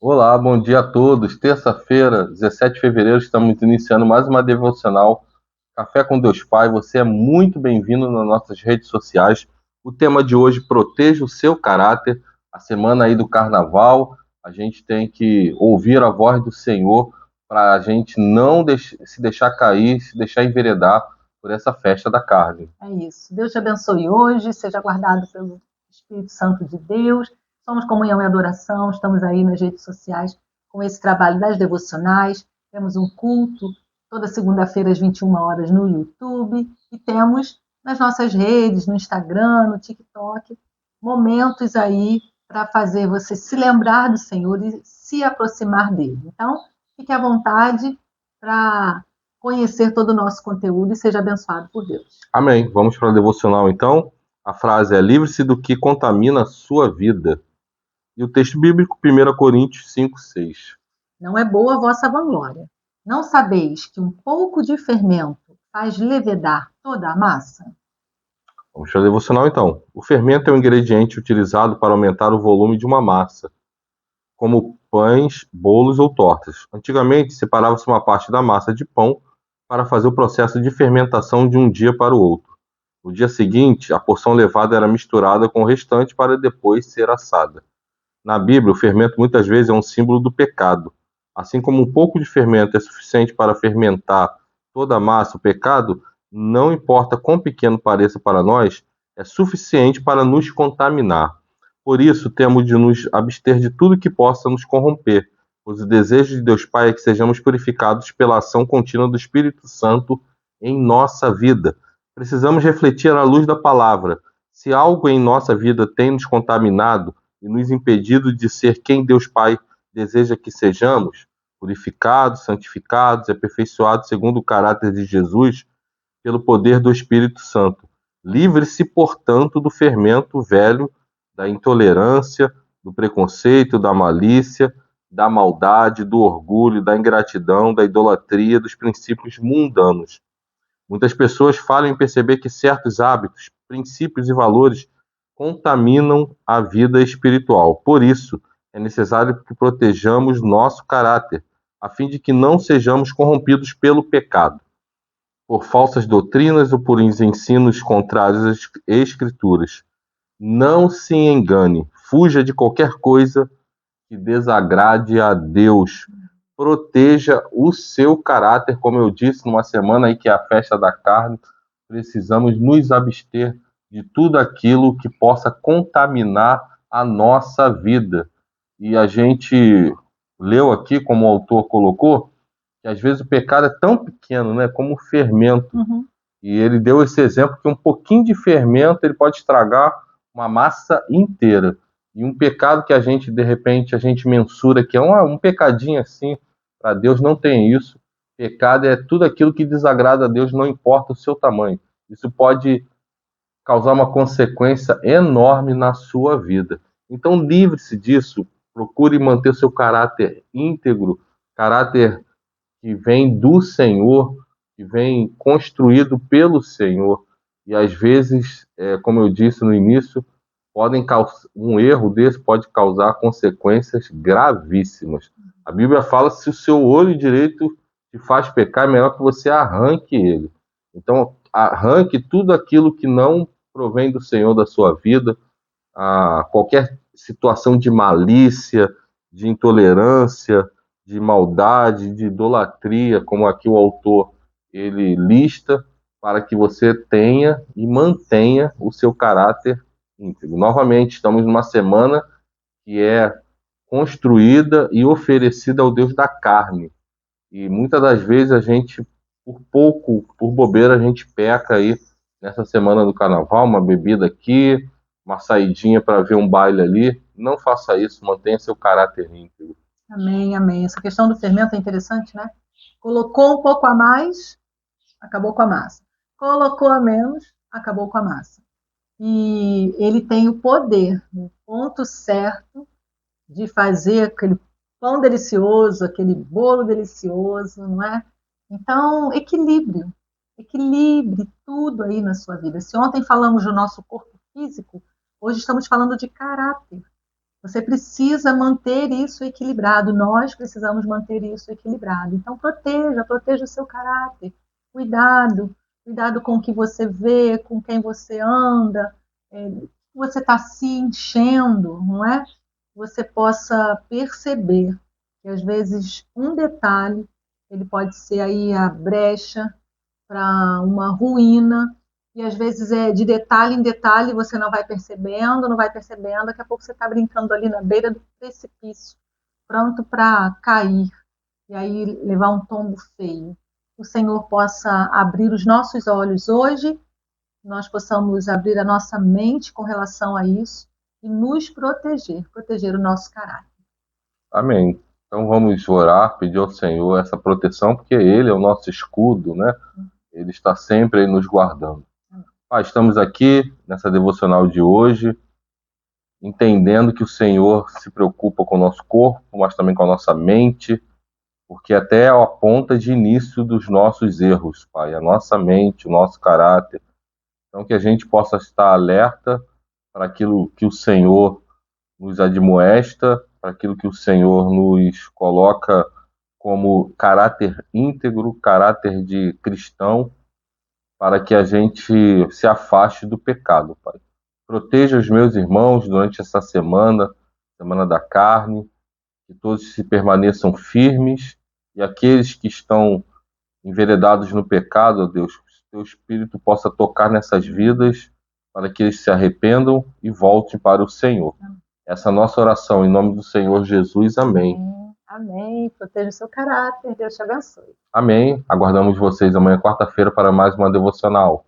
Olá, bom dia a todos. Terça-feira, 17 de fevereiro, estamos iniciando mais uma devocional Café com Deus Pai. Você é muito bem-vindo nas nossas redes sociais. O tema de hoje, proteja o seu caráter. A semana aí do Carnaval, a gente tem que ouvir a voz do Senhor para a gente não se deixar cair, se deixar enveredar por essa festa da carne. É isso. Deus te abençoe hoje, seja guardado pelo Espírito Santo de Deus. Somos Comunhão e Adoração, estamos aí nas redes sociais com esse trabalho das devocionais. Temos um culto toda segunda-feira às 21 horas no YouTube e temos nas nossas redes, no Instagram, no TikTok, momentos aí para fazer você se lembrar do Senhor e se aproximar dele. Então, fique à vontade para conhecer todo o nosso conteúdo e seja abençoado por Deus. Amém. Vamos para a devocional então. A frase é: livre-se do que contamina a sua vida. E o texto bíblico, 1 Coríntios 5:6. Não é boa a vossa vanglória. Não sabeis que um pouco de fermento faz levedar toda a massa? Vamos para a devocional então. O fermento é um ingrediente utilizado para aumentar o volume de uma massa, como pães, bolos ou tortas. Antigamente, separava-se uma parte da massa de pão para fazer o processo de fermentação de um dia para o outro. No dia seguinte, a porção levada era misturada com o restante para depois ser assada. Na Bíblia, o fermento muitas vezes é um símbolo do pecado. Assim como um pouco de fermento é suficiente para fermentar toda a massa, o pecado, não importa quão pequeno pareça para nós, é suficiente para nos contaminar. Por isso, temos de nos abster de tudo que possa nos corromper, pois o desejo de Deus Pai é que sejamos purificados pela ação contínua do Espírito Santo em nossa vida. Precisamos refletir à luz da palavra. Se algo em nossa vida tem nos contaminado, e nos impedido de ser quem Deus Pai deseja que sejamos, purificados, santificados e aperfeiçoados segundo o caráter de Jesus, pelo poder do Espírito Santo. Livre-se, portanto, do fermento velho, da intolerância, do preconceito, da malícia, da maldade, do orgulho, da ingratidão, da idolatria, dos princípios mundanos. Muitas pessoas falam em perceber que certos hábitos, princípios e valores contaminam a vida espiritual. Por isso, é necessário que protejamos nosso caráter, a fim de que não sejamos corrompidos pelo pecado, por falsas doutrinas ou por ensinos contrários às Escrituras. Não se engane, fuja de qualquer coisa que desagrade a Deus. Proteja o seu caráter, como eu disse, numa semana aí que é a festa da carne, precisamos nos abster de tudo aquilo que possa contaminar a nossa vida. E a gente leu aqui, como o autor colocou, que às vezes o pecado é tão pequeno, né, como o fermento. Uhum. E ele deu esse exemplo que um pouquinho de fermento ele pode estragar uma massa inteira. E um pecado que a gente, de repente, a gente mensura que é um pecadinho assim, para Deus não tem isso. Pecado é tudo aquilo que desagrada a Deus, não importa o seu tamanho. Isso pode causar uma consequência enorme na sua vida. Então, livre-se disso, procure manter o seu caráter íntegro, caráter que vem do Senhor, que vem construído pelo Senhor. E às vezes, como eu disse no início, um erro desse pode causar consequências gravíssimas. A Bíblia fala: se o seu olho direito te faz pecar, é melhor que você arranque ele. Então, arranque tudo aquilo que não provém do Senhor da sua vida, qualquer situação de malícia, de intolerância, de maldade, de idolatria, como aqui o autor ele lista, para que você tenha e mantenha o seu caráter íntegro. Novamente, estamos numa semana que é construída e oferecida ao Deus da carne. E muitas das vezes a gente, por pouco, por bobeira, a gente peca aí nessa semana do carnaval, uma bebida aqui, uma saidinha para ver um baile ali. Não faça isso, mantenha seu caráter íntegro. Amém, amém. Essa questão do fermento é interessante, né? Colocou um pouco a mais, acabou com a massa. Colocou a menos, acabou com a massa. E ele tem o poder, no ponto certo, de fazer aquele pão delicioso, aquele bolo delicioso, não é? Então, equilíbrio. Equilibre tudo aí na sua vida. Se ontem falamos do nosso corpo físico, hoje estamos falando de caráter. Você precisa manter isso equilibrado, nós precisamos manter isso equilibrado. Então, proteja o seu caráter. Cuidado, cuidado com o que você vê, com quem você anda, você está se enchendo, não é? Você possa perceber que às vezes um detalhe ele pode ser aí a brecha para uma ruína, e às vezes é de detalhe em detalhe, você não vai percebendo, daqui a pouco você está brincando ali na beira do precipício, pronto para cair, e aí levar um tombo feio. Que o Senhor possa abrir os nossos olhos hoje, nós possamos abrir a nossa mente com relação a isso e nos proteger o nosso caráter. Amém. Então vamos orar, pedir ao Senhor essa proteção, porque Ele é o nosso escudo, né? Ele está sempre aí nos guardando. Pai, estamos aqui nessa devocional de hoje, entendendo que o Senhor se preocupa com o nosso corpo, mas também com a nossa mente, porque até é a ponta de início dos nossos erros, Pai, a nossa mente, o nosso caráter. Então que a gente possa estar alerta para aquilo que o Senhor nos admoesta, para aquilo que o Senhor nos coloca como caráter íntegro, caráter de cristão, para que a gente se afaste do pecado, Pai. Proteja os meus irmãos durante essa semana, semana da carne, que todos se permaneçam firmes, e aqueles que estão enveredados no pecado, ó Deus, que o teu Espírito possa tocar nessas vidas, para que eles se arrependam e voltem para o Senhor. Essa é a nossa oração, em nome do Senhor Jesus. Amém. Amém. Proteja o seu caráter. Deus te abençoe. Amém. Aguardamos vocês amanhã, quarta-feira, para mais uma devocional.